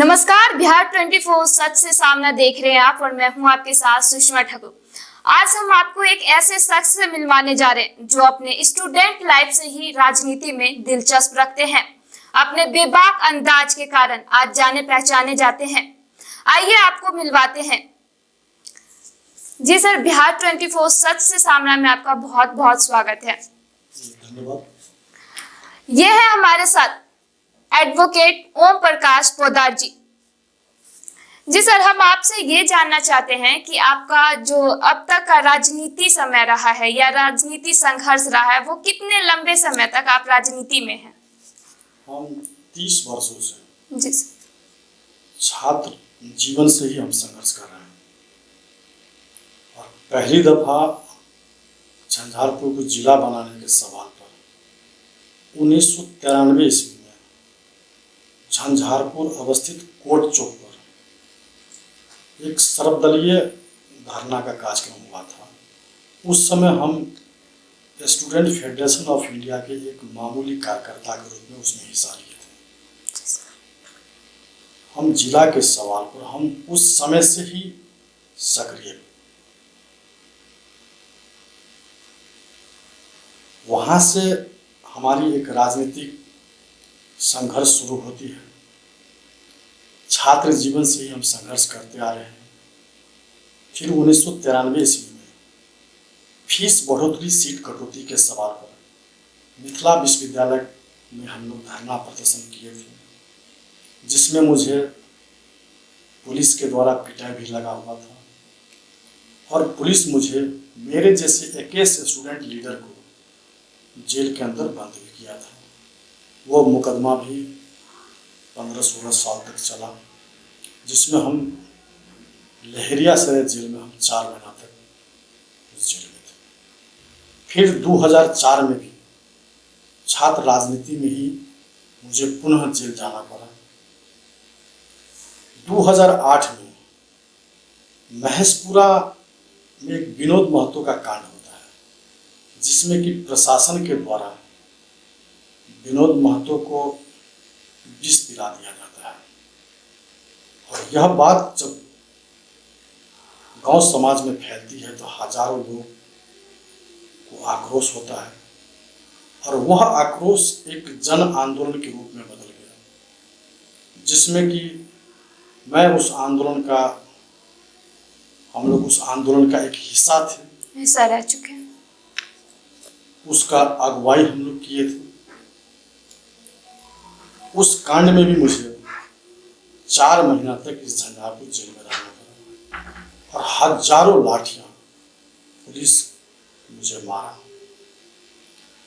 नमस्कार, बिहार 24 सच से सामना देख रहे हैं आप और मैं हूं आपके साथ सुषमा ठाकुर। आज हम आपको एक ऐसे शख्स से मिलवाने जा रहे हैं जो अपने स्टूडेंट लाइफ से ही राजनीति में दिलचस्प रखते हैं। अपने बेबाक अंदाज के कारण आज जाने पहचाने जाते हैं। आइए आपको मिलवाते हैं। जी सर, बिहार 24 सच से सामना में आपका बहुत बहुत स्वागत है। धन्यवाद। ये है हमारे साथ एडवोकेट ओम प्रकाश पोद्दार जी। जी सर, हम आपसे ये जानना चाहते हैं कि आपका जो अब तक का राजनीति समय रहा है या राजनीति संघर्ष रहा है, वो कितने लंबे समय तक आप राजनीति में हैं? हम 30 वर्षों से जी सर। छात्र जीवन से ही हम संघर्ष कर रहे हैं और पहली दफा झंझारपुर को जिला बनाने के सवाल पर 1993 ईस्वी में झंझारपुर अवस्थित कोर्ट चौक पर एक सर्वदलीय धरना का कार्यक्रम हुआ था। उस समय हम स्टूडेंट फेडरेशन ऑफ इंडिया के एक मामूली कार्यकर्ता के रूप में उसमें हिस्सा लिए थे। हम जिला के सवाल पर हम उस समय से ही सक्रिय। वहाँ से हमारी एक राजनीतिक संघर्ष शुरू होती है। छात्र जीवन से ही हम संघर्ष करते आ रहे हैं। फिर 1993 ईस्वी में फीस बढ़ोतरी, सीट कटौती के सवाल पर मिथिला विश्वविद्यालय में हम लोग धरना प्रदर्शन किए थे, जिसमें मुझे पुलिस के द्वारा पिटाई भी लगा हुआ था और पुलिस मुझे मेरे जैसे 21 स्टूडेंट लीडर को जेल के अंदर बंद भी किया था। वो मुकदमा भी 15-16 साल तक चला, जिसमें हम लहरिया सराय जेल में हम 4 महीना तक उस जेल में थे। फिर 2004 में भी छात्र राजनीति में ही मुझे पुनः जेल जाना पड़ा। 2008 में महेशपुरा में एक विनोद महतो का कांड होता है, जिसमें कि प्रशासन के द्वारा विनोद महतो को विष पिला दिया जाता है। और यह बात जब गांव समाज में फैलती है तो हजारों लोग को आक्रोश होता है और वह आक्रोश एक जन आंदोलन के रूप में बदल गया, जिसमें कि मैं उस आंदोलन का हम लोग उस आंदोलन का एक हिस्सा रह चुके हैं। उसका अगुवाई हम लोग किए थे। उस कांड में भी मुझे 4 महीना तक इस झंझारपुर जेल में रहना पड़ा और हजारों लाठियां पुलिस मुझे मारा।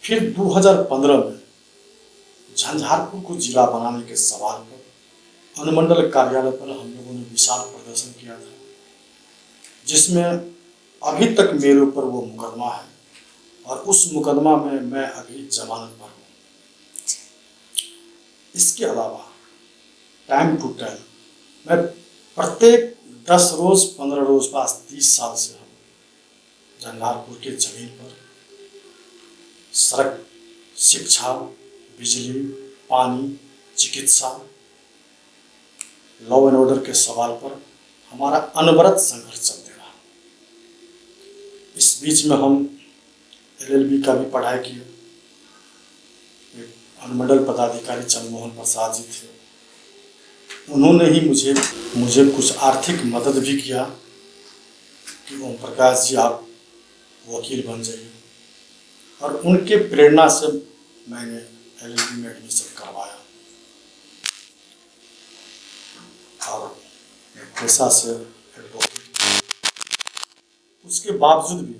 फिर 2015 में झंझारपुर को जिला बनाने के सवाल पर अनुमंडल कार्यालय पर हम लोगों ने विशाल प्रदर्शन किया था, जिसमें अभी तक मेरे ऊपर वो मुकदमा है और उस मुकदमा में मैं अभी जमानत पर हूँ। इसके अलावा टाइम टू टाइम मैं प्रत्येक 10 रोज 15 रोज बाद 30 साल से हम झंझारपुर के जमीन पर सड़क, शिक्षा, बिजली, पानी, चिकित्सा, लॉ एंड ऑर्डर के सवाल पर हमारा अनवरत संघर्ष चलते रहा। इस बीच में हम LLB का भी पढ़ाई किए। अनुमंडल पदाधिकारी चंद्रमोहन प्रसाद जी थे, उन्होंने ही मुझे कुछ आर्थिक मदद भी किया कि ओम प्रकाश जी आप वकील बन जाइए, और उनके प्रेरणा से मैंने LLB में एडमिशन करवाया और पेशा से एडवोकेट। उसके बावजूद भी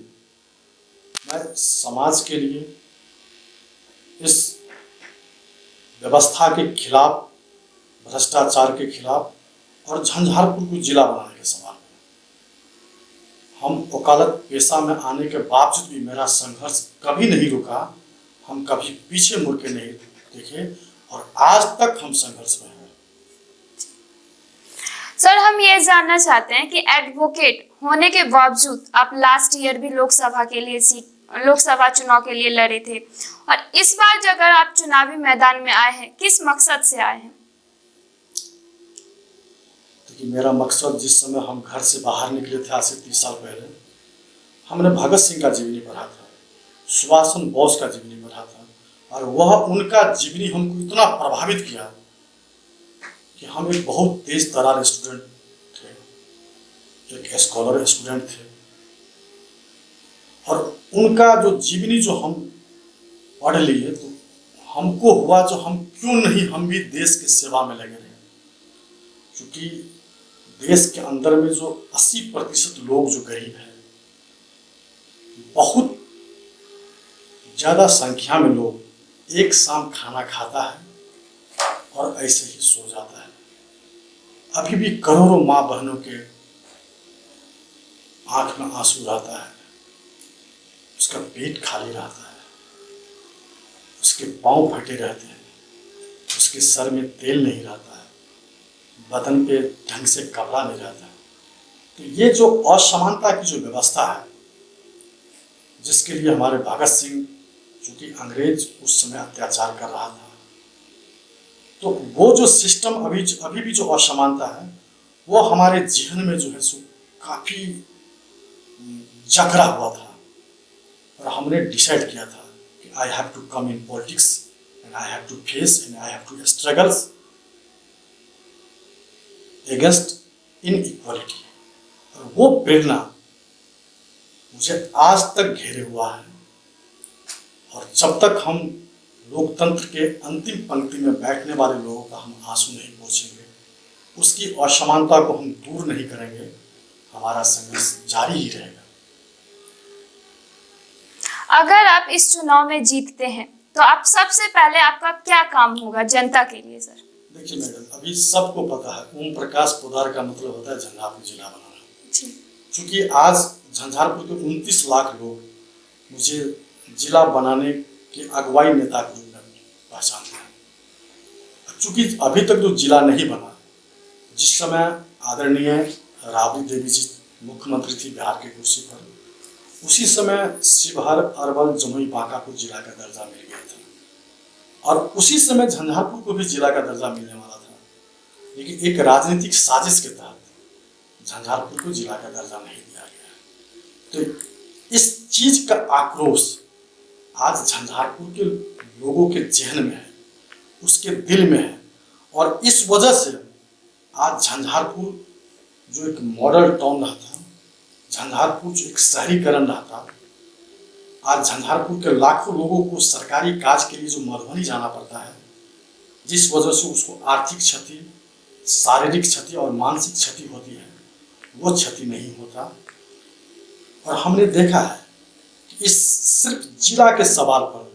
मैं समाज के लिए, इस व्यवस्था के खिलाफ, भ्रष्टाचार के खिलाफ और झंझारपुर को जिला बनाने के सवाल में हम वकालत पेशा में आने के बावजूद भी मेरा संघर्ष कभी नहीं रुका। हम कभी पीछे मुड़ के नहीं देखे और आज तक हम संघर्ष में हैं। सर, हम ये जानना चाहते हैं कि एडवोकेट होने के बावजूद आप लास्ट ईयर भी लोकसभा चुनाव के लिए लड़े थे और इस बार अगर आप चुनावी मैदान में आए हैं, किस मकसद से आए हैं? कि मेरा मकसद, जिस समय हम घर से बाहर निकले थे आज से 30 साल पहले, हमने भगत सिंह का जीवनी पढ़ा था, सुभाष चंद्र बोस का जीवनी पढ़ा था, और वह उनका जीवनी हमको इतना प्रभावित किया कि हम एक बहुत तेज तर्रार स्टूडेंट थे, एक स्कॉलर स्टूडेंट थे, और उनका जो जीवनी जो हम पढ़ लिए तो हमको हुआ जो हम क्यों नहीं हम भी देश की सेवा में लगे रहे, क्योंकि देश के अंदर में जो 80% लोग जो गरीब हैं, बहुत ज़्यादा संख्या में लोग एक शाम खाना खाता है और ऐसे ही सो जाता है। अभी भी करोड़ों माँ बहनों के आंख में आंसू रहता है, उसका पेट खाली रहता है, उसके पांव फटे रहते हैं, उसके सर में तेल नहीं रहता है, बदन पे ढंग से कपड़ा नहीं रहता है। तो ये जो असमानता की जो व्यवस्था है, जिसके लिए हमारे भगत सिंह, चूंकि अंग्रेज उस समय अत्याचार कर रहा था, तो वो जो सिस्टम अभी भी जो असमानता है वो हमारे जीवन में जो है सो काफी जकड़ा हुआ था, और हमने डिसाइड किया था कि I have to come in politics and I have to face and I have to struggles against inequality. और वो प्रेरणा मुझे आज तक घेरे हुआ है, और जब तक हम लोकतंत्र के अंतिम पंक्ति में बैठने वाले लोगों का हम आंसू नहीं पोंछेंगे, उसकी असमानता को हम दूर नहीं करेंगे, हमारा संघर्ष जारी ही रहेगा। अगर आप इस चुनाव में जीतते हैं तो आप सबसे पहले आपका क्या काम होगा जनता के लिए सर? देखिए मैडम, अभी सबको पता है ओम प्रकाश पोद्दार का मतलब होता है झंझारपुर जिला बनाना। क्योंकि आज झंझारपुर के 29 लाख लोग मुझे जिला बनाने के अगुवाई नेता के रूप में पहचानते हैं। चूंकि अभी तक जो जिला नहीं बना, जिस समय आदरणीय राबड़ी देवी जी मुख्यमंत्री थी बिहार के कुर्सी पर, उसी समय शिवहर, अरवल, जमुई, बांका को जिला का दर्जा मिल गया था, और उसी समय झंझारपुर को भी जिला का दर्जा मिलने वाला था। लेकिन एक राजनीतिक साजिश के तहत झंझारपुर को जिला का दर्जा नहीं दिया गया। तो इस चीज का आक्रोश आज झंझारपुर के लोगों के जहन में है, उसके दिल में है, और इस वजह से आज झंझारपुर जो एक मॉडल टाउन रहा था, झंझारपुर जो एक शहरीकरण रहा था, आज झंझारपुर के लाखों लोगों को सरकारी काज के लिए जो मधुबनी जाना पड़ता है, जिस वजह से उसको आर्थिक क्षति, शारीरिक क्षति और मानसिक क्षति होती है, वो क्षति नहीं होता। और हमने देखा है कि इस सिर्फ जिला के सवाल पर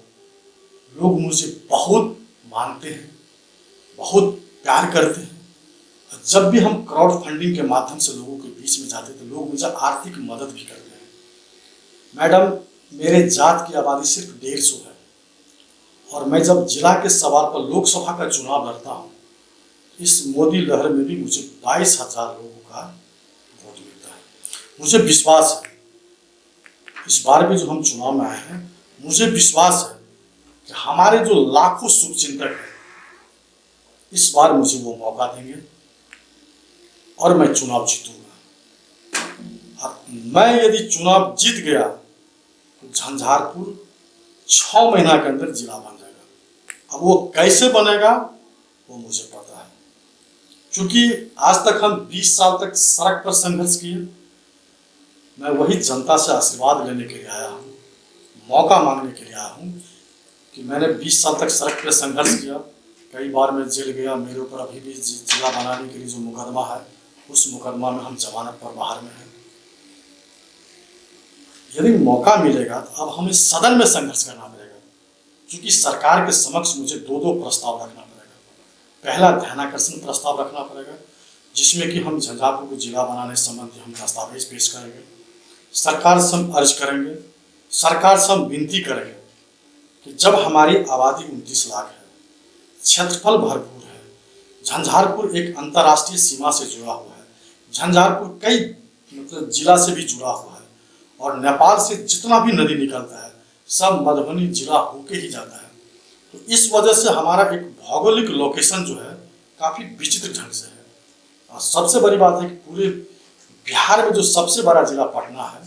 लोग मुझे बहुत मानते हैं, बहुत प्यार करते हैं। जब भी हम क्राउड फंडिंग के माध्यम से लोगों के बीच में जाते तो लोग मुझे आर्थिक मदद भी करते हैं। मैडम, मेरे जात की आबादी सिर्फ 150 है, और मैं जब जिला के सवाल पर लोकसभा का चुनाव लड़ता हूँ, इस मोदी लहर में भी मुझे 22,000 लोगों का वोट मिलता है। मुझे विश्वास है इस बार भी जो हम चुनाव में आए हैं, मुझे विश्वास है कि हमारे जो लाखों शुभचिंतक हैं, इस बार मुझे वो मौका देंगे और मैं चुनाव जीतूंगा। और मैं यदि चुनाव जीत गया तो झंझारपुर 6 महीना के अंदर जिला बन जाएगा। अब वो कैसे बनेगा वो मुझे पता है, क्योंकि आज तक हम 20 साल तक सड़क पर संघर्ष किए। मैं वही जनता से आशीर्वाद लेने के लिए आया हूँ, मौका मांगने के लिए आया हूँ कि मैंने 20 साल तक सड़क पर संघर्ष किया, कई बार मैं जेल गया, मेरे ऊपर अभी भी जिला बनाने के लिए जो मुकदमा है, उस मुकदमा में हम जमानत पर बाहर में हैं। यदि मौका मिलेगा तो अब हमें सदन में संघर्ष करना पड़ेगा, क्योंकि सरकार के समक्ष मुझे 2 प्रस्ताव रखना पड़ेगा। पहला ध्यानाकर्षण प्रस्ताव रखना पड़ेगा, जिसमें कि हम झंझारपुर को जिला बनाने संबंधी हम दस्तावेज पेश करेंगे, सरकार से हम अर्ज करेंगे, सरकार से हम विनती करेंगे कि जब हमारी आबादी 29 लाख है, क्षेत्रफल भरपूर है, झंझारपुर एक अंतर्राष्ट्रीय सीमा से जुड़ा हुआ है, झंझारपुर कई जिला से भी जुड़ा हुआ है, और नेपाल से जितना भी नदी निकलता है सब मधुबनी जिला होके ही जाता है। तो इस वजह से हमारा एक भौगोलिक लोकेशन जो है काफ़ी विचित्र ढंग से है। और सबसे बड़ी बात है कि पूरे बिहार में जो सबसे बड़ा जिला पटना है,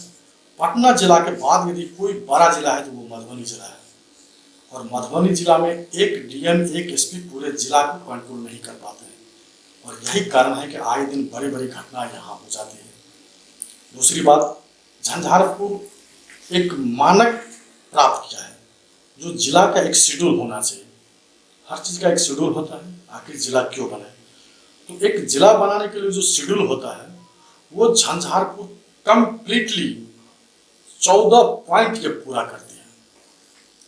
पटना जिला के बाद यदि कोई बड़ा जिला है तो वो मधुबनी जिला है। और मधुबनी जिला में एक डीएम एक एसपी पूरे जिला को कंट्रोल नहीं कर पाते हैं, और यही कारण है कि आए दिन बड़ी बड़ी घटनाएं यहाँ हो जाती है। दूसरी बात, झंझारपुर एक मानक प्राप्त किया है, जो जिला का एक शेड्यूल होना चाहिए। हर चीज़ का एक शेड्यूल होता है, आखिर जिला क्यों बने। तो एक जिला बनाने के लिए जो शेड्यूल होता है वो झंझारपुर कंप्लीटली 14 पॉइंट ये पूरा करती है,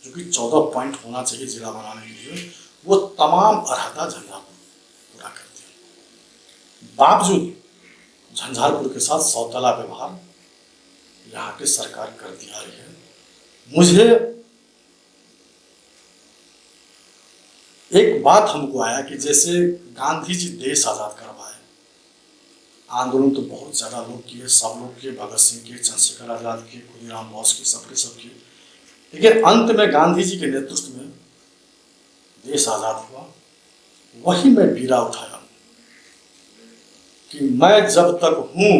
जो कि 14 पॉइंट होना चाहिए जिला बनाने के लिए, वो तमाम अर्हता झंझारपुर पूरा करती है। बावजूद झंझारपुर के साथ सौतला व्यवहार यहाँ की सरकार करती आ रही है। मुझे एक बात हमको आया कि जैसे गांधी जी देश आज़ाद करवाए, आंदोलन तो बहुत ज़्यादा लोग किए, सब लोग किए, भगत सिंह के, चंद्रशेखर आज़ाद के, खुदीराम बोस के, सबके सब किए, लेकिन अंत में गांधी जी के नेतृत्व में देश आज़ाद हुआ। वही मैं बीड़ा उठाया कि मैं जब तक हूँ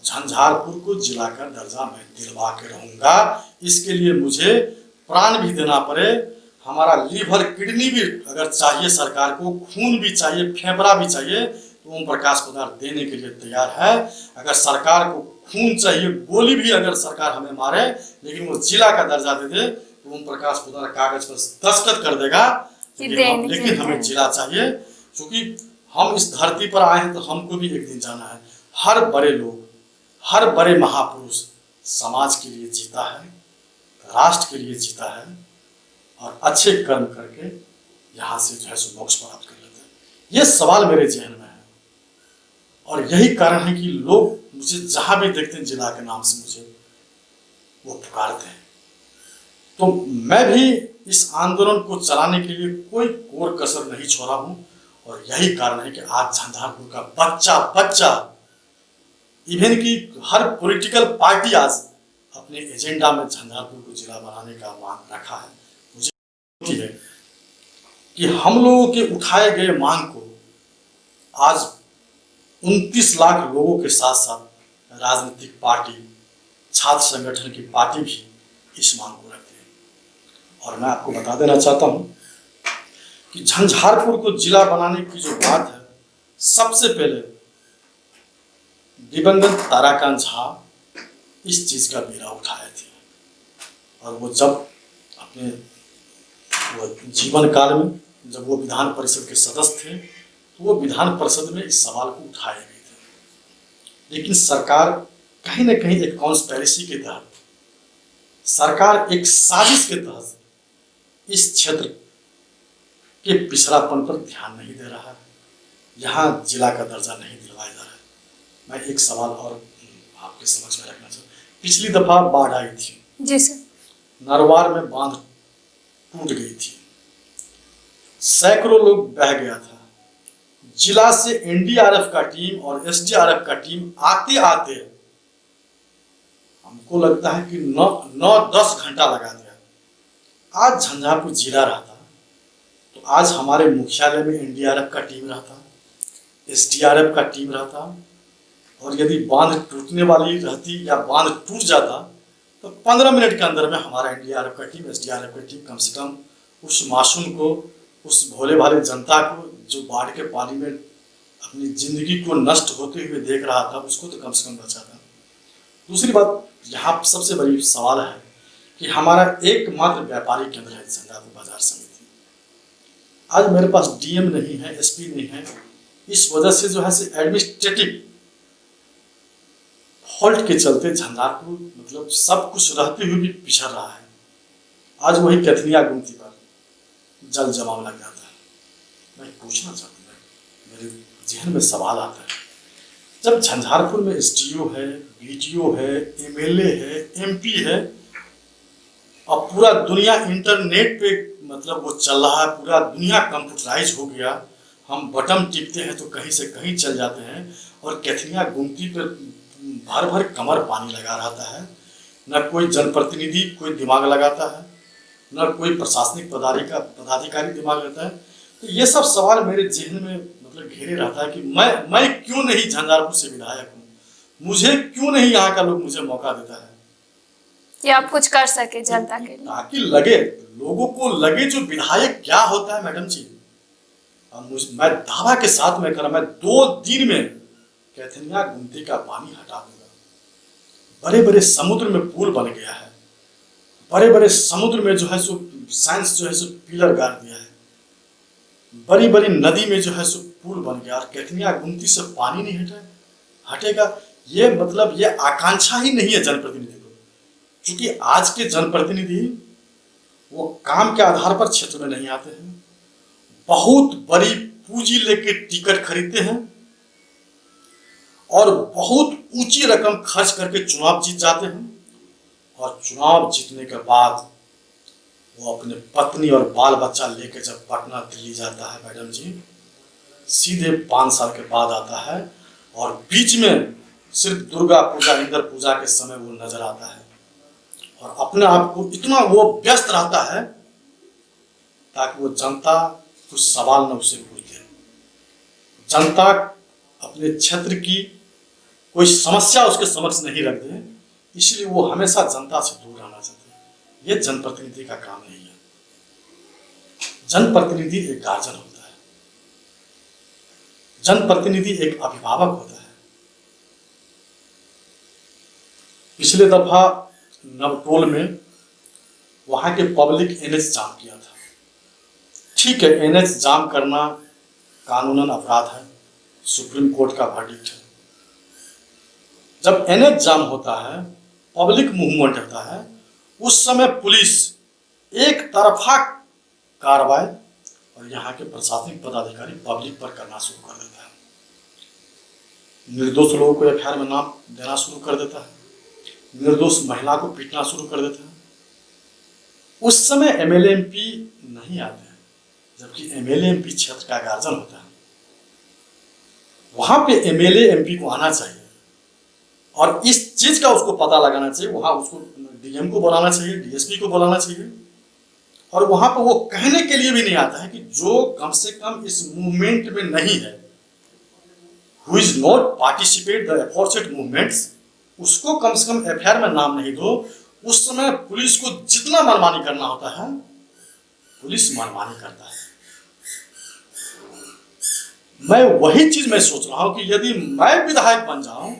झंझारपुर को जिला का दर्जा मैं दिलवा के रहूँगा। इसके लिए मुझे प्राण भी देना पड़े, हमारा लीवर किडनी भी अगर चाहिए सरकार को, खून भी चाहिए, फेफड़ा भी चाहिए, तो ओम प्रकाश पोद्दार देने के लिए तैयार है। अगर सरकार को खून चाहिए, गोली भी अगर सरकार हमें मारे, लेकिन वो जिला का दर्जा दे दे, तो ओम प्रकाश पोद्दार कागज पर दस्तखत कर देगा, लेकिन हमें जिला चाहिए। क्योंकि हम इस धरती पर आए हैं तो हमको भी एक दिन जाना है। हर बड़े लोग, हर बड़े महापुरुष समाज के लिए जीता है, राष्ट्र के लिए जीता है, और अच्छे कर्म करके यहाँ से जो है सो मोक्ष प्राप्त कर लेते हैं। ये सवाल मेरे जहन में है, और यही कारण है कि लोग मुझे जहाँ भी देखते हैं जिला के नाम से मुझे वो पुकारते हैं। तो मैं भी इस आंदोलन को चलाने के लिए कोई कोर कसर नहीं छोड़ा हूँ, और यही कारण है कि आज झंझारपुर का बच्चा बच्चा, इवन कि हर पॉलिटिकल पार्टी आज अपने एजेंडा में झंझारपुर को जिला बनाने का मांग रखा है। है कि हम लोगों के उठाए गए मांग को आज 29 लाख लोगों के साथ साथ राजनीतिक पार्टी, छात्र संगठन की पार्टी भी इस मांग को रखते हैं। और मैं आपको बता देना चाहता हूं कि झंझारपुर को जिला बनाने की जो बात है, सबसे पहले दिवंगत ताराकांत झा इस चीज का बीड़ा उठाए थे, और वो जब अपने जीवन काल में जब वो विधान परिषद के सदस्य थे, तो वो विधान परिषद में इस सवाल को उठाए गए थे। लेकिन सरकार कहीं ना कहीं एक कॉन्स्पिरेसी के तहत, सरकार एक साजिश के तहत इस क्षेत्र के पिछड़ापन पर ध्यान नहीं दे रहा है, यहाँ जिला का दर्जा नहीं दिलवाया जा रहा है। मैं एक सवाल और आपके समक्ष में रखना चाहूँ। पिछली दफा बाढ़ आई थी जी सर, नरवार में बांध टूट गई थी, सैकड़ों लोग बह गया था। जिला से एनडीआरएफ का टीम और एसडीआरएफ का टीम आते आते हमको लगता है कि 9-10 घंटा लगा दिया। आज झंझारपुर जिला रहता तो आज हमारे मुख्यालय में एनडीआरएफ का टीम रहता, एसडीआरएफ का टीम रहता, और यदि बांध टूटने वाली रहती या बांध टूट जाता तो 15 मिनट के अंदर में हमारा एनडीआरएफ का टीम, एसडीआरएफ का टीम कम से कम उस मासूम को, उस भोले भाले जनता को जो बाढ़ के पानी में अपनी जिंदगी को नष्ट होते हुए देख रहा था, उसको तो कम से कम बचाता। दूसरी बात, यहाँ सबसे बड़ी सवाल है कि हमारा एकमात्र व्यापारिक केंद्र है झंझारपुर बाजार समिति। आज मेरे पास डीएम नहीं है, एसपी नहीं है, इस वजह से जो है एडमिनिस्ट्रेटिव फॉल्ट के चलते झंझारपुर मतलब सब कुछ रहते हुए भी पिछड़ रहा है। आज वही कैथनिया गुमती पर जल जमाव लग जाता है। मैं पूछना चाहता हूँ, मेरे जहन में सवाल आता है, जब झंझारपुर में एसडीओ है, बीडीओ है, एमएलए है, एमपी है, और पूरा दुनिया इंटरनेट पे मतलब वो चल रहा है, पूरा दुनिया कंप्यूटराइज हो गया, हम बटन टिपते हैं तो कहीं से कहीं चल जाते हैं, और कैथनिया गुमती पर भर भर कमर पानी लगा रहता है, न कोई जनप्रतिनिधि कोई दिमाग लगाता है, न कोई प्रशासनिक पदाधिकारी दिमाग लगाता है। तो ये सब सवाल मेरे जहन में मतलब मतलब घेरे रहता है कि मैं क्यों नहीं झंझारपुर से विधायक हूँ, मुझे क्यों नहीं यहाँ का लोग मुझे मौका देता है कि आप कुछ कर सके जनता के लिए, ताकि लगे, लोगों को लगे जो विधायक क्या होता है मैडम जी। मैं दावा के साथ में मैं 2 दिन में कैथनिया गुमती का पानी हटा दूंगा। बड़े बड़े समुद्र में पुल बन गया है, बड़े बड़े समुद्र में जो है सो साइंस जो है सो पिलर गाड़ दिया है, बड़ी बड़ी नदी में जो है सो पुल बन गया, और कैथनिया गुमती से पानी नहीं हटेगा। ये मतलब ये आकांक्षा ही नहीं है जनप्रतिनिधि को, क्योंकि आज के जनप्रतिनिधि वो काम के आधार पर क्षेत्र में नहीं आते हैं, बहुत बड़ी पूंजी लेके टिकट खरीदते हैं और बहुत ऊंची रकम खर्च करके चुनाव जीत जाते हैं, और चुनाव जीतने के बाद वो अपने पत्नी और बाल बच्चा लेके जब पटना दिल्ली जाता है मैडम जी, सीधे 5 साल के बाद आता है, और बीच में सिर्फ दुर्गा पूजा इंद्र पूजा के समय वो नजर आता है, और अपने आप को इतना वो व्यस्त रहता है ताकि वो जनता कुछ सवाल न उससे पूछे, जनता अपने क्षेत्र की कोई समस्या उसके समक्ष नहीं रख दे, इसलिए वो हमेशा जनता से दूर रहना चाहते हैं। ये जनप्रतिनिधि का काम नहीं है। जनप्रतिनिधि एक गार्जियन होता है, जनप्रतिनिधि एक अभिभावक होता है। पिछले दफा नवटोल में वहां के पब्लिक एनएच जाम किया था। ठीक है, एनएच जाम करना कानूनन अपराध है, सुप्रीम कोर्ट का वर्डिक्ट है। जब एनएच जाम होता है, पब्लिक मूवमेंट होता है, उस समय पुलिस एक तरफा कार्रवाई और यहाँ के प्रशासनिक पदाधिकारी पब्लिक पर करना शुरू कर देता है। निर्दोष लोगों को एफआईआर में नाम देना शुरू कर देता है, निर्दोष महिला को पीटना शुरू कर देता है। उस समय एमएलए एमपी नहीं आते हैं, जबकि एमएलए एमपी क्षेत्र का गार्जियन होता है। वहां पे एमएलए एमपी को आना चाहिए और इस चीज का उसको पता लगाना चाहिए, वहां उसको डीएम को बुलाना चाहिए, डीएसपी को बुलाना चाहिए, और वहां पर वो कहने के लिए भी नहीं आता है कि जो कम से कम इस मूवमेंट में नहीं है, who is not participate the aforesaid movements, उसको कम से कम एफआईआर में नाम नहीं दो। उस समय पुलिस को जितना मनमानी करना होता है, पुलिस मनमानी करता है। मैं वही चीज मैं सोच रहा हूं कि यदि मैं विधायक बन जाऊं,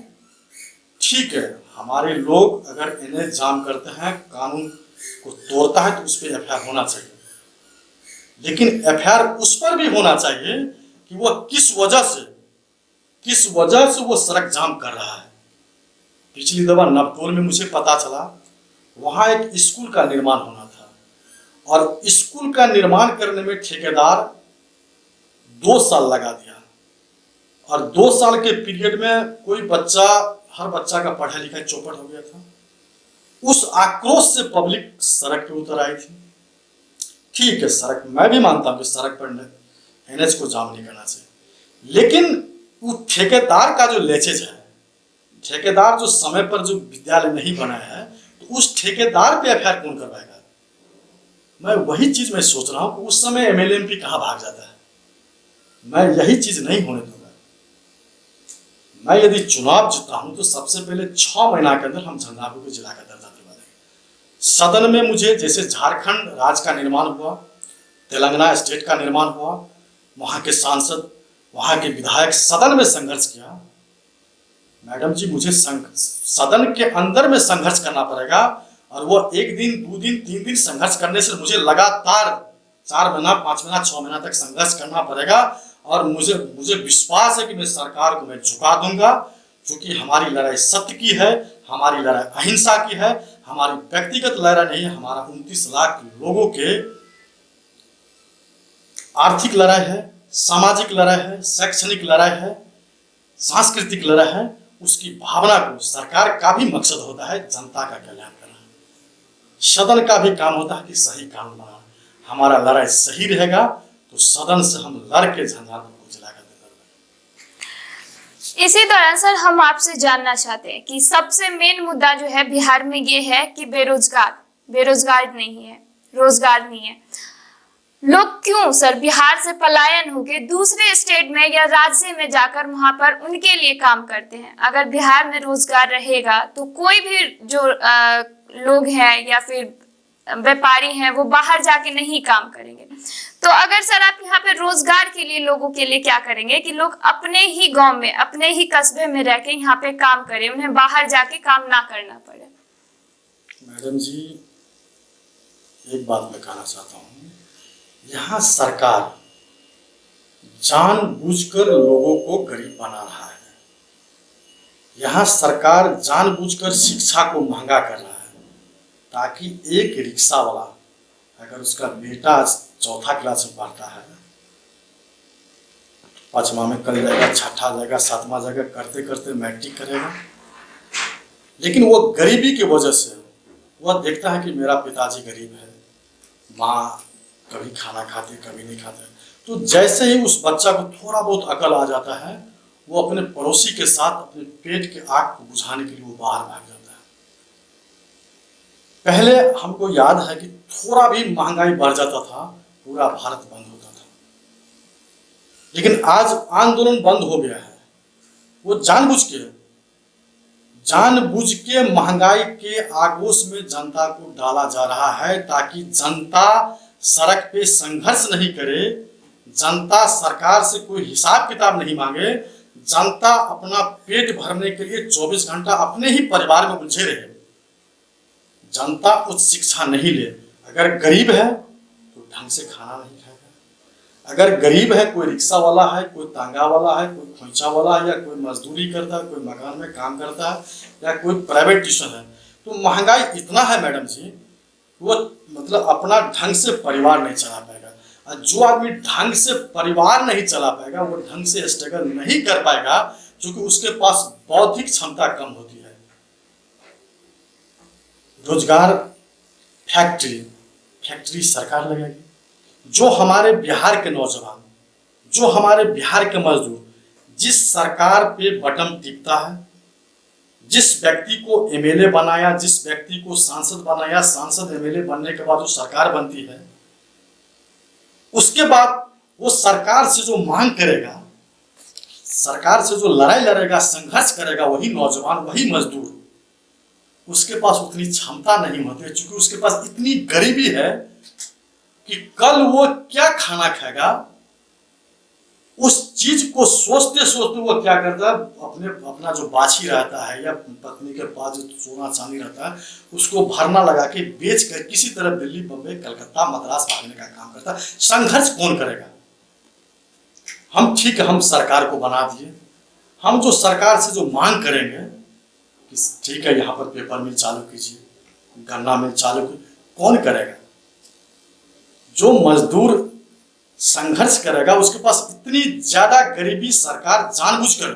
ठीक है, हमारे लोग अगर एनएच जाम करते हैं, कानून को तोड़ता है, तो उस पर एफआईआर होना चाहिए, लेकिन एफआईआर उस पर भी होना चाहिए कि वह किस वजह से वो सड़क जाम कर रहा है। पिछली दफा नवटोल में मुझे पता चला वहां एक स्कूल का निर्माण होना था, और स्कूल का निर्माण करने में ठेकेदार 2 साल लगा दिया, और 2 साल के पीरियड में हर बच्चा का पढ़ाई लिखाई चौपट हो गया था। उस आक्रोश से पब्लिक सड़क पे उतर आई थी। ठीक है, सड़क मैं भी मानता हूं कि सड़क पर एनएच को जाम नहीं करना चाहिए, लेकिन वो ठेकेदार का जो लेचेज है, ठेकेदार जो समय पर जो विद्यालय नहीं बनाया है, तो उस ठेकेदार पे एफआईआर कौन करवाएगा? मैं वही चीज मैं सोच रहा हूं कि उस समय एमएलए एमपी कहां भाग जाता है। मैं यही चीज नहीं होने दूंगा। मैं यदि चुनाव जीता हूं तो सबसे पहले 6 महीना के अंदर हम झंझारपुर के जिला का दर्जा दिलवा देंगे। सदन में मुझे, जैसे झारखंड राज्य का निर्माण हुआ, तेलंगाना स्टेट का निर्माण हुआ, वहां के सांसद, वहां के विधायक सदन में संघर्ष किया। मैडम जी, मुझे सदन के अंदर में संघर्ष करना पड़ेगा, और वो 1 दिन 2 दिन 3 दिन संघर्ष करने से मुझे लगातार 4 महीना 5 महीना 6 महीना तक संघर्ष करना पड़ेगा। और मुझे विश्वास है कि मैं सरकार को मैं झुका दूंगा, क्योंकि हमारी लड़ाई सत्य की है, हमारी लड़ाई अहिंसा की है, हमारी व्यक्तिगत लड़ाई नहीं है, हमारा 29 लाख लोगों के आर्थिक लड़ाई है, सामाजिक लड़ाई है, शैक्षणिक लड़ाई है, सांस्कृतिक लड़ाई है। उसकी भावना को, सरकार का भी मकसद होता है जनता का कल्याण करना, सदन का भी काम होता है कि सही कानून बनाना। हमारा लड़ाई सही रहेगा तो सदन से हम लड़ के झंझारपुर को जिला का दर्जा। इसी दौरान सर हम आपसे जानना चाहते हैं कि सबसे मेन मुद्दा जो है बिहार में ये है कि बेरोजगार नहीं है, रोजगार नहीं है। लोग क्यों सर बिहार से पलायन होके दूसरे स्टेट में या राज्य में जाकर वहां पर उनके लिए काम करते हैं? अगर बिहार में रोजगार रहेगा तो कोई भी जो लोग हैं या फिर व्यापारी हैं वो बाहर जाके नहीं काम करेंगे। तो अगर सर आप यहाँ पे रोजगार के लिए लोगों के लिए क्या करेंगे कि लोग अपने ही गांव में अपने ही कस्बे में रह के यहाँ पे काम करें, उन्हें बाहर जाके काम ना करना पड़े? मैडम जी, एक बात मैं कहना चाहता हूँ, यहाँ सरकार जानबूझकर लोगों को गरीब बना रहा है। यहाँ सरकार जानबूझकर शिक्षा को महंगा कर रहा है ताकि एक रिक्शा वाला अगर उसका बेटा चौथा क्लास में पढ़ता है, पांचवा में कर जाएगा, छठा जाएगा, सातवां जाएगा, करते करते मैट्रिक करेगा, लेकिन वो गरीबी की वजह से वह देखता है कि मेरा पिताजी गरीब है, माँ कभी खाना खाते कभी नहीं खाते, तो जैसे ही उस बच्चा को थोड़ा बहुत अकल आ जाता है वो अपने पड़ोसी के साथ अपने पेट के आग को बुझाने के लिए वो बाहर भाग जाता है। पहले हमको याद है कि थोड़ा भी महंगाई बढ़ जाता था पूरा भारत बंद होता था, लेकिन आज आंदोलन बंद हो गया है। वो जानबूझ के महंगाई के आगोश में जनता को डाला जा रहा है ताकि जनता सड़क पे संघर्ष नहीं करे, जनता सरकार से कोई हिसाब किताब नहीं मांगे, जनता अपना पेट भरने के लिए 24 घंटा अपने ही परिवार में उलझे रहे, जनता उच्च शिक्षा नहीं ले। अगर गरीब है तो ढंग से खाना नहीं खाएगा, अगर गरीब है, कोई रिक्शा वाला है, कोई तांगा वाला है, कोई खोइचा वाला है, या कोई मजदूरी करता है, कोई मकान में काम करता है, या कोई प्राइवेट ट्यूशन है, तो महंगाई इतना है मैडम जी, वो मतलब अपना ढंग से परिवार नहीं चला पाएगा। और जो आदमी ढंग से परिवार नहीं चला पाएगा वो ढंग से स्ट्रगल नहीं कर पाएगा क्योंकि उसके पास बौद्धिक क्षमता कम होती है। रोजगार फैक्ट्री सरकार लगेगी। जो हमारे बिहार के नौजवान, जो हमारे बिहार के मजदूर जिस सरकार पे बटन टिकता है, जिस व्यक्ति को एमएलए बनाया, जिस व्यक्ति को सांसद बनाया, सांसद एमएलए बनने के बाद जो सरकार बनती है, उसके बाद वो सरकार से जो मांग करेगा, सरकार से जो लड़ाई लड़ेगा, संघर्ष करेगा, वही नौजवान, वही मजदूर, उसके पास उतनी क्षमता नहीं होती है क्योंकि उसके पास इतनी गरीबी है कि कल वो क्या खाना खाएगा, उस चीज को सोचते सोचते वो क्या करता है, अपना जो बाछी रहता है या पत्नी के पास जो सोना चांदी रहता है उसको भरना लगा के बेच कर किसी तरह दिल्ली, बम्बई, कलकत्ता, मद्रास भागने का काम करता है। संघर्ष कौन करेगा? हम ठीक है, हम सरकार को बना दिए, हम जो सरकार से जो मांग करेंगे कि ठीक है यहाँ पर पेपर मिल चालू कीजिए, गन्ना मिल चालू कीजिए, कौन करेगा? जो मजदूर संघर्ष करेगा उसके पास इतनी ज्यादा गरीबी सरकार जानबूझकर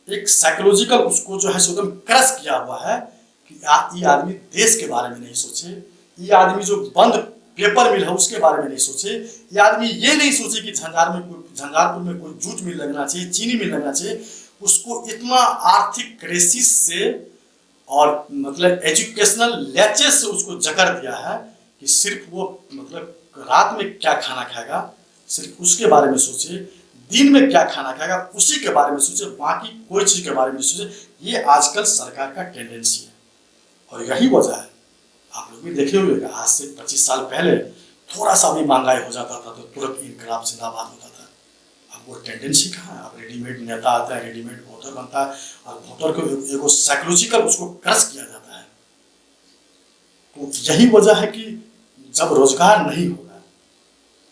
एक साइकोलॉजिकल उसको जो है एकदम क्रश किया हुआ है कि ये आदमी देश के बारे में नहीं सोचे, ये आदमी जो बंद पेपर मिल है उसके बारे में नहीं सोचे, ये आदमी ये नहीं सोचे कि झंझारपुर में कोई जूट मिल लगना चाहिए, चीनी मिल लगना चाहिए। उसको इतना आर्थिक क्राइसिस से और मतलब एजुकेशनल लैचेस से उसको जकड़ दिया है कि सिर्फ वो मतलब रात में क्या खाना खाएगा सिर्फ उसके बारे में सोचे, दिन में क्या खाना खाएगा उसी के बारे में सोचे, बाकी कोई चीज के बारे में सोचे। ये आजकल सरकार का टेंडेंसी है और यही वजह है। आप लोग भी देखे हुए आज से 25 साल पहले थोड़ा सा भी महंगाई हो जाता था तो तुरंत इनकलाब जिंदाबाद होता था। अब वो टेंडेंसी कहाँ है? अब रेडीमेड नेता आता है, रेडीमेड वोटर बनता है और वोटर को एगो साइकोलॉजिकल उसको क्रश किया जाता है। तो यही वजह है कि जब रोजगार नहीं होगा,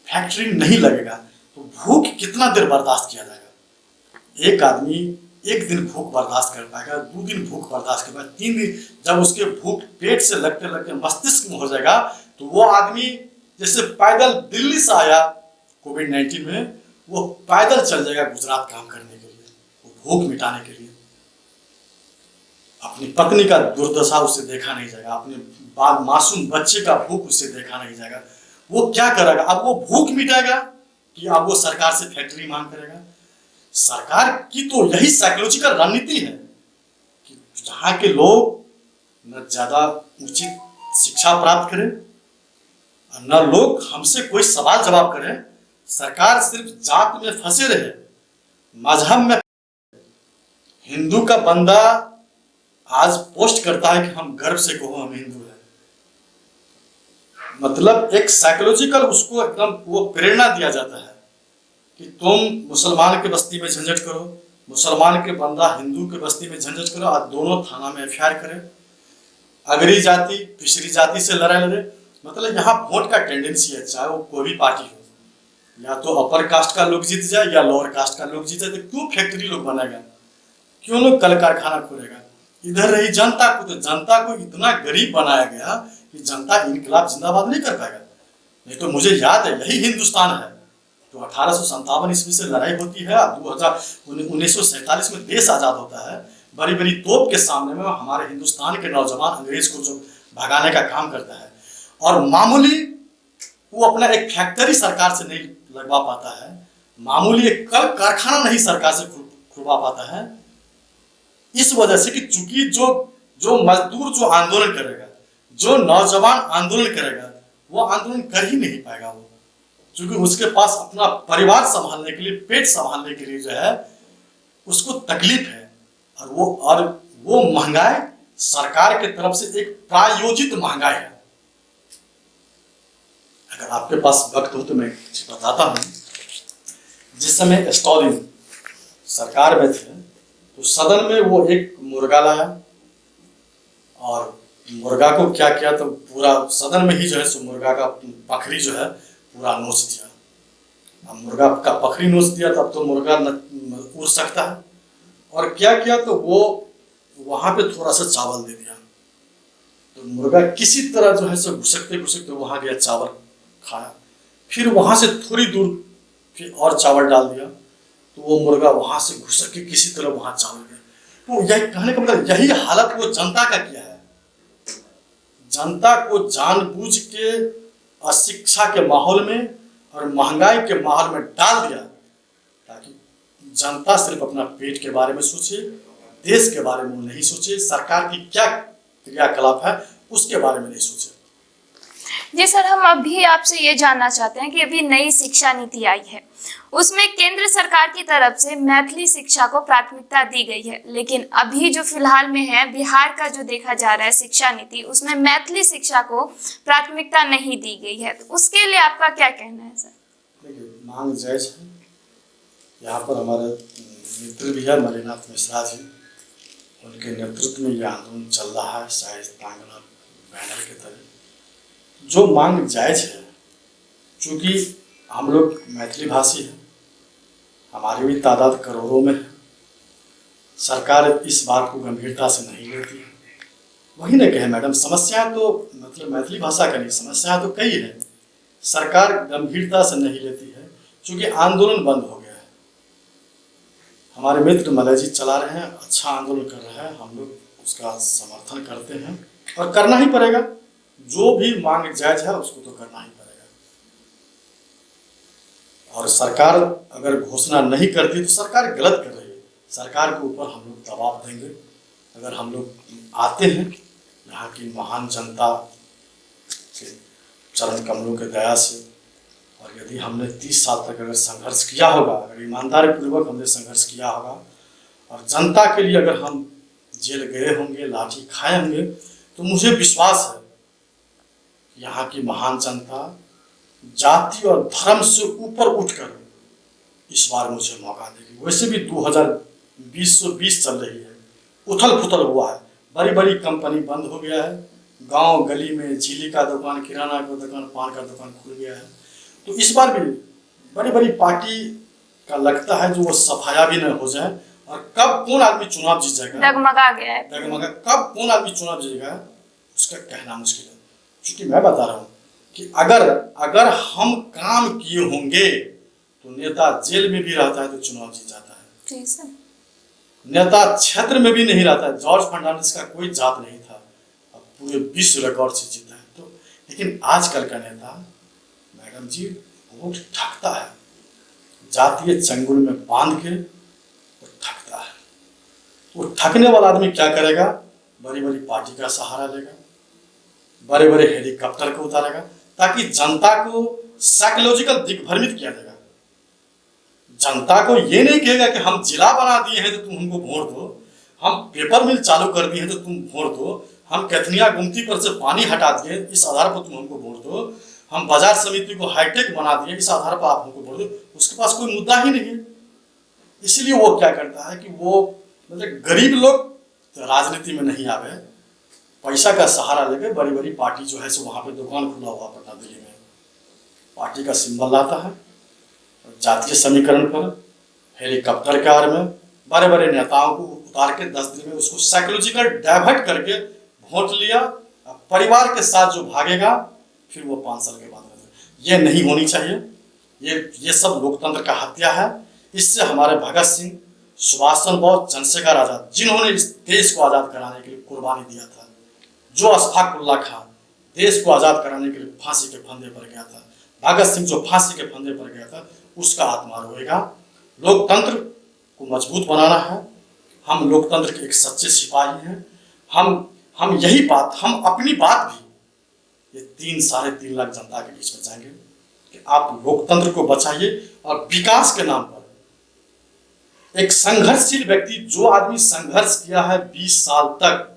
फैक्ट्री नहीं लगेगा तो भूख कितना देर बर्दाश्त किया जाएगा? एक आदमी एक दिन भूख बर्दाश्त कर पाएगा, 2 दिन भूख बर्दाश्त कर पाएगा, 3 दिन जब उसके भूख पेट से लगते लगते मस्तिष्क में हो जाएगा तो वो आदमी जैसे पैदल दिल्ली से आया कोविड-19 में, वो पैदल चल जाएगा गुजरात काम करने के लिए, वो भूख मिटाने के लिए। अपनी पत्नी का दुर्दशा उससे देखा नहीं जाएगा, अपने मासूम बच्चे का भूख उससे देखा नहीं जाएगा। वो क्या करेगा? अब वो भूख मिटाएगा कि अब वो सरकार से फैक्ट्री मांग करेगा? सरकार की तो यही साइकोलॉजिकल रणनीति है कि जहाँ के लोग न ज्यादा उचित शिक्षा प्राप्त करें न लोग हमसे कोई सवाल जवाब करें, सरकार सिर्फ जात में फंसे रहे, मजहब में। हिंदू का बंदा आज पोस्ट करता है कि हम गर्व से कहो हम हिंदू हैं, मतलब एक साइकोलॉजिकल उसको एकदम वो प्रेरणा दिया जाता है कि तुम मुसलमान के बस्ती में झंझट करो, मुसलमान के बंदा हिंदू के बस्ती में झंझट करो, और दोनों थाना में एफआईआर करे, अगरी जाति पिछड़ी जाति से लड़ाई लड़े। मतलब यहाँ वोट का टेंडेंसी है, चाहे वो कोई भी पार्टी हो, या तो अपर कास्ट का लोग जीत जाए या लोअर कास्ट का लोग जीत जाए। तो क्यों फैक्ट्री लोग बनाएगा, क्यों लोग कल कारखाना खोलेगा? इधर रही जनता को, तो जनता को इतना गरीब बनाया गया कि जनता इनकलाब जिंदाबाद नहीं कर पाएगा। नहीं तो मुझे याद है यही हिंदुस्तान है तो 1857 ईस्वी से लड़ाई होती है, 1947 में देश आजाद होता है। बड़ी बड़ी तोप के सामने में हमारे हिंदुस्तान के नौजवान अंग्रेज को जो भगाने का काम करता है, और मामूली वो अपना एक फैक्ट्री सरकार से नहीं लगवा पाता है, मामूली एक कल कारखाना नहीं सरकार से खुलवा पाता है, इस वजह से कि चूंकि जो मजदूर जो आंदोलन करेगा, जो नौजवान आंदोलन करेगा, वो आंदोलन कर ही नहीं पाएगा। वो क्योंकि उसके पास अपना परिवार संभालने के लिए, पेट संभालने के लिए जो है उसको तकलीफ है, और वो महंगाई सरकार के तरफ से एक प्रायोजित महंगाई है। अगर आपके पास वक्त हो तो मैं बताता हूं। जिस समय स्टालिन सरकार में थे तो सदन में वो एक मुर्गा लाया, और मुर्गा को क्या किया तो पूरा सदन में ही जो है सो मुर्गा का पखरी जो है पूरा नोच दिया। अब मुर्गा का पखरी नोच दिया तब तो मुर्गा उड़ सकता है, और क्या किया तो वो वहां पे थोड़ा सा चावल दे दिया, तो मुर्गा किसी तरह जो है सो घुसकते घुसकते वहां गया, चावल खाया, फिर वहां से थोड़ी दूर फिर और चावल डाल दिया, तो वो मुर्गा वहां से घुसक के किसी तरह वहां चावल गया। तो यही कहने का मतलब यही हालत वो जनता का किया है। जनता को जानबूझ के अशिक्षा के माहौल में और महंगाई के माहौल में डाल दिया, ताकि जनता सिर्फ अपना पेट के बारे में सोचे, देश के बारे में नहीं सोचे, सरकार की क्या क्रियाकलाप है उसके बारे में नहीं सोचे। जी सर, हम अभी आपसे ये जानना चाहते हैं कि अभी नई शिक्षा नीति आई है, उसमें केंद्र सरकार की तरफ से मैथिली शिक्षा को प्राथमिकता दी गई है, लेकिन अभी जो फिलहाल में है बिहार का जो देखा जा रहा है शिक्षा नीति, उसमें मैथिली शिक्षा को प्राथमिकता नहीं दी गई है, तो उसके लिए आपका क्या कहना है सर? देखिए, मांग जायज है। यहाँ पर हमारे मित्र भी है मणिनाथ मिश्रा जी, उनके नेतृत्व में यह आंदोलन चल रहा है, शायद तांगना बैनर के तरह। जो मांग जायज है, चूंकि हम लोग मैथिली भाषी हैं, हमारी भी तादाद करोड़ों में है, सरकार इस बात को गंभीरता से नहीं लेती है। वही ना कहे मैडम, समस्या तो मतलब मैथिली भाषा का नहीं, समस्या तो कई है, सरकार गंभीरता से नहीं लेती है, क्योंकि आंदोलन बंद हो गया है। हमारे मित्र मलय जी चला रहे हैं, अच्छा आंदोलन कर रहे हैं, हम लोग उसका समर्थन करते हैं, और करना ही पड़ेगा। जो भी मांग जायज है उसको तो करना ही पड़ेगा, और सरकार अगर घोषणा नहीं करती तो सरकार गलत कर रही है। सरकार के ऊपर हम लोग दबाव देंगे। अगर हम लोग आते हैं, यहाँ की महान जनता के चरण कमलों के दया से, और यदि हमने 30 साल तक अगर संघर्ष किया होगा, अगर ईमानदारी पूर्वक हमने संघर्ष किया होगा, और जनता के लिए अगर हम जेल गए होंगे, लाठी खाए होंगे, तो मुझे विश्वास है यहाँ की महान जनता जाति और धर्म से ऊपर उठकर इस बार मुझे मौका देगी। वैसे भी 2020 चल रही है, उथल पुथल हुआ है, बड़ी बड़ी कंपनी बंद हो गया है, गांव गली में झीली का दुकान, किराना का दुकान, पान का दुकान खुल गया है। तो इस बार भी बड़ी बड़ी पार्टी का लगता है जो वो सफाया भी न हो जाए, और कब कौन आदमी चुनाव जीत जाएगा, डगमगा गया है, कब कौन आदमी चुनाव जीतेगा उसका कहना मुश्किल है। क्योंकि मैं बता रहा हूँ कि अगर हम काम किए होंगे तो नेता जेल में भी रहता है तो चुनाव जीत जाता है। नेता क्षेत्र में भी नहीं रहता है। जॉर्ज फर्नांडिस का कोई जात नहीं था, अब पूरे विश्व रिकॉर्ड से जीता है। तो लेकिन आजकल का नेता मैडम जी वोट ठगता है, जातीय चंगुल में बांध के वो ठगता है। वो ठगने वाला आदमी क्या करेगा, बड़ी बड़ी पार्टी का सहारा लेगा, बड़े बड़े हेलीकॉप्टर को उतारेगा, ताकि जनता को साइकोलॉजिकल दिग्भ्रमित किया जाएगा। जनता को ये नहीं कहेगा कि हम जिला बना दिए हैं तो तुम हमको वोट दो, हम पेपर मिल चालू कर दिए हैं तो तुम वोट दो, हम कैथनिया गुमती पर से पानी हटा दिए इस आधार पर तुम हमको वोट दो, हम बाजार समिति को हाईटेक बना दिए इस आधार पर आप हमको वोट दो। उसके पास कोई मुद्दा ही नहीं है। इसलिए वो क्या करता है कि वो मतलब गरीब लोग राजनीति में नहीं आवे, पैसा का सहारा लेके बड़ी बड़ी पार्टी जो है सो वहाँ पे दुकान खुला हुआ पटना दिल्ली में, पार्टी का सिंबल लाता है, जातीय समीकरण पर हेलीकॉप्टर कार में बड़े बड़े नेताओं को उतार के 10 दिन में उसको साइकोलॉजिकल डाइवर्ट करके वोट लिया, परिवार के साथ जो भागेगा फिर वो 5 साल के बाद ये नहीं होनी चाहिए। ये सब लोकतंत्र का हत्या है। इससे हमारे भगत सिंह, सुभाष चंद्र बोस, चंद्रशेखर आजाद जिन्होंने इस देश को आज़ाद कराने के लिए कुर्बानी दिया था, जो अशफाकुल्ला खान देश को आज़ाद कराने के लिए फांसी के फंदे पर गया था, भगत सिंह जो फांसी के फंदे पर गया था, उसका आत्मा रोएगा। लोकतंत्र को मजबूत बनाना है। हम लोकतंत्र के एक सच्चे सिपाही हैं। हम यही बात, हम अपनी बात भी ये 3-3.5 लाख जनता के बीच में जाएंगे कि आप लोकतंत्र को बचाइए और विकास के नाम पर एक संघर्षशील व्यक्ति, जो आदमी संघर्ष किया है 20 साल तक,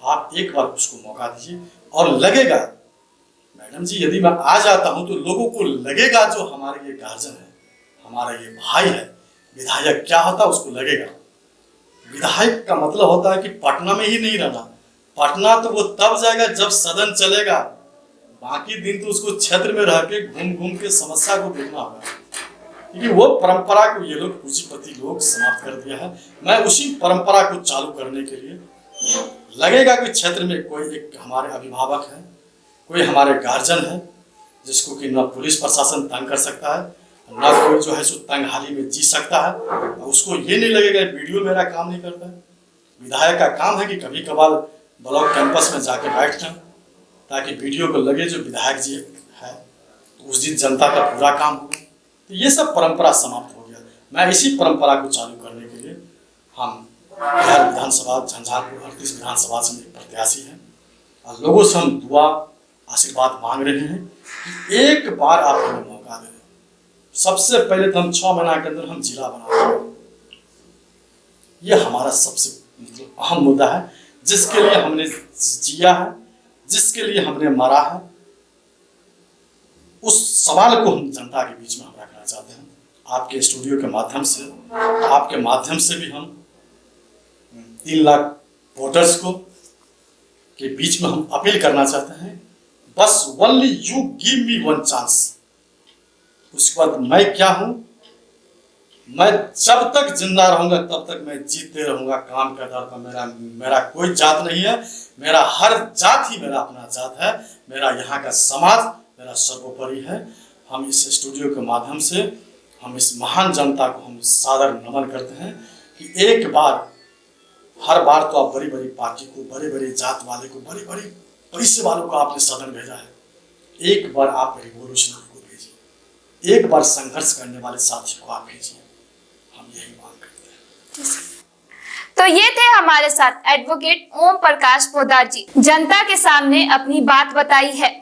आप एक बार उसको मौका दीजिए और लगेगा मैडम जी, यदि मैं आ जाता हूं तो लोगों को लगेगा जो हमारे ये गार्जियन है, हमारा ये भाई है। विधायक क्या होता है उसको लगेगा। विधायक का मतलब होता है कि पटना में ही नहीं रहना। पटना तो वो तब जाएगा जब सदन चलेगा, बाकी दिन तो उसको क्षेत्र में रह के घूम घूम के समस्या को देखना होगा। क्योंकि वो परंपरा को ये लोग पूंजीपति लोग समाप्त कर दिया है। मैं उसी परंपरा को चालू करने के लिए लगेगा कि क्षेत्र में कोई एक हमारे अभिभावक है, कोई हमारे गार्जियन है, जिसको कि न पुलिस प्रशासन तंग कर सकता है, न कोई जो है सो तंगहाली में जी सकता है। उसको ये नहीं लगेगा वीडियो मेरा काम नहीं करता है। विधायक का काम है कि कभी कभार ब्लॉक कैंपस में जाके बैठ जाए ताकि वीडियो को लगे जो विधायक जी है, तो उस दिन जनता का पूरा काम हो। तो ये सब परंपरा समाप्त हो गया। मैं इसी परंपरा को चालू करने के लिए हम बिहार विधानसभा झंझारपुर 38 विधानसभा से प्रत्याशी हैं और लोगों से हम दुआ आशीर्वाद मांग रहे हैं कि एक बार आप हमें मौका दें। सबसे पहले तो हम 6 महीना के अंदर हम जिला बना दें। ये हमारा सबसे अहम मुद्दा है, जिसके लिए हमने जिया है, जिसके लिए हमने मरा है। उस सवाल को हम जनता के बीच में हम रखना चाहते हैं। आपके स्टूडियो के माध्यम से, आपके माध्यम से भी हम 3 लाख वोटर्स को के बीच में हम अपील करना चाहते हैं, बस only you give me 1 chance. उसके बाद मैं क्या हूं, मैं जब तक जिंदा रहूंगा तब तक मैं जीते रहूंगा काम के आधार पर। मेरा कोई जात नहीं है, मेरा हर जात ही मेरा अपना जात है। मेरा यहाँ का समाज मेरा सर्वोपरि है। हम इस स्टूडियो के माध्यम से हम इस महान जनता को हम सादर नमन करते हैं कि एक बार, हर बार तो आप बड़ी बड़ी पार्टी को, बड़े बड़े जात वाले को, बड़ी बड़ी पैसे वालों को आपने सदन भेजा है। एक बार आप रिवोल्यूशनरी को भेजिए, एक बार संघर्ष करने वाले साथियों को आप भेजिए। हम यही मांग करते हैं। तो ये थे हमारे साथ एडवोकेट ओम प्रकाश पोद्दार जी, जनता के सामने अपनी बात बताई है।